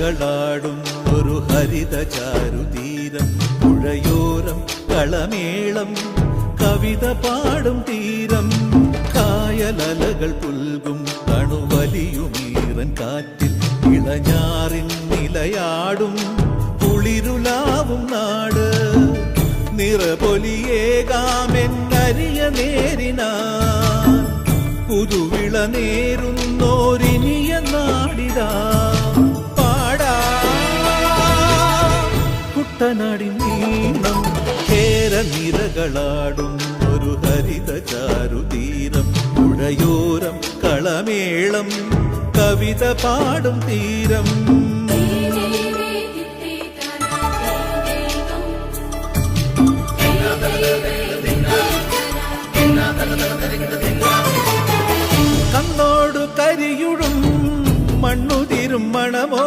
നിരകളാടും ഒരു ഹരിത ചാരുതീരം, പുഴയോരം കളമേളം കവിത പാടും തീരം, കായലലകൾ പുൽകും കണുവലിയുമീറൻ കാറ്റിൽ ഇളഞ്ഞാറിൻ നിലയാടും കുളിരുലാവും നാട്, നിറപൊലിയേകാമെന്നരിയ നേരിനാൻ പുതുവിള നേരുന്നോരിനിയ നാടിതാ പാടാ. കുട്ടനാടിൻ നീണം കേരനിരകളാടും ഒരു ഹരിത ചാരുതീരം, പുഴയോരം കളമേളം കവിത പാടും തീരം. കണ്ണോടു കരിയുടും മണ്ണുതിരും മണമോ,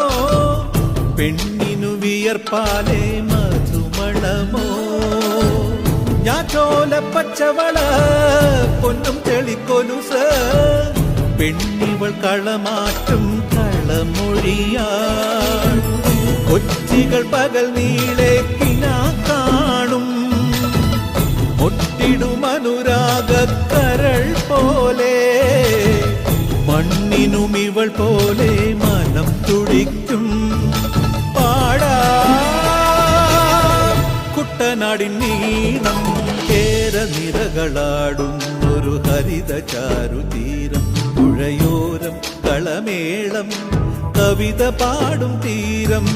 പെണ്ണിനു വിയർപ്പാലേ മധുമണമോ, ഞാറ്റോല പച്ചവള പൊന്നും ചെളിക്കൊലുസ്, പെണ്ണിവൾ കളമാറ്റും കളമൊഴിയാൾ, കൊച്ചികൾ പകൽ നീളെ കിനാ കാണും, ഒട്ടിടും അനുരാഗക്കരൾ പോലെ, മണ്ണിനും ഇവൾ പോലെ മനം തുടിക്കും പാടാ. കുട്ടനാടിൻ നീണം കേരനിരകളാടും ഒരു ഹരിത ചാരുതീരം, പുഴയോരം കളമേളം കവിത പാടും തീരം.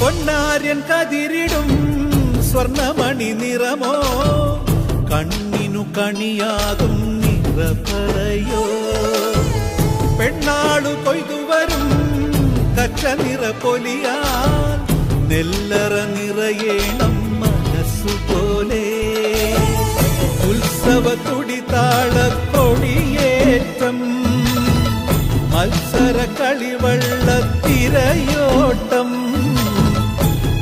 പൊന്നാര്യൻ കതിരിടും സ്വർണമണി നിറമോ, കണ്ണിനു കണിയാകും നിറപറയോ, പെണ്ണാളു കൊയ്തുവരും കച്ച നിറപൊലിയാൽ, നെല്ലറ നിറയേണം മനസ്സുപോലെ, ഉത്സവ തുടിതാള കൊടിയേറ്റം, മത്സര കളിവള്ള തിരയോട്ടം,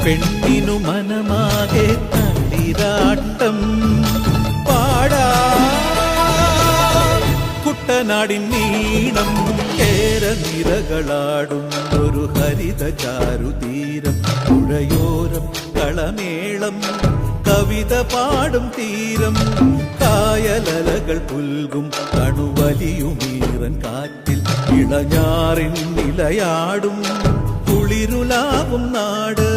പെണ്ണിനു മനമാകെ തളിരാട്ടം പാടാ. കുട്ടനാടിൻ നീണം കേരനിരകളാടും ഒരു ഹരിത ചാരുതീരം, പുഴയോരം കളമേളം കവിത പാടും തീരം, കായലലകൾ പുൽകും കണുവലിയുമീറൻ കാറ്റിൽ ഇളഞ്ഞാറിൻ നിലയാടും കുളിരുലാവും നാട്,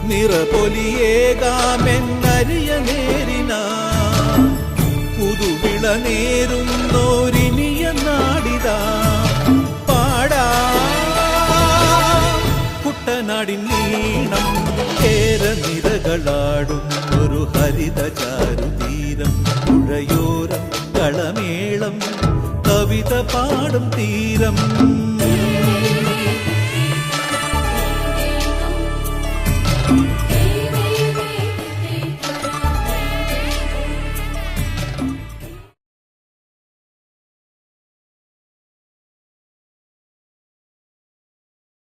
നിറപൊലിയേകാമെന്നരിയ നേരിനാ പുതുവിള നേരുന്നോരിനിയ നാടിതാ പാടാ. കുട്ടനാടിൻ നീണം കേരനിരകളാടും ഒരു ഹരിത ചാരുതീരം, പുഴയോരം കളമേളം കവിത പാടും തീരം.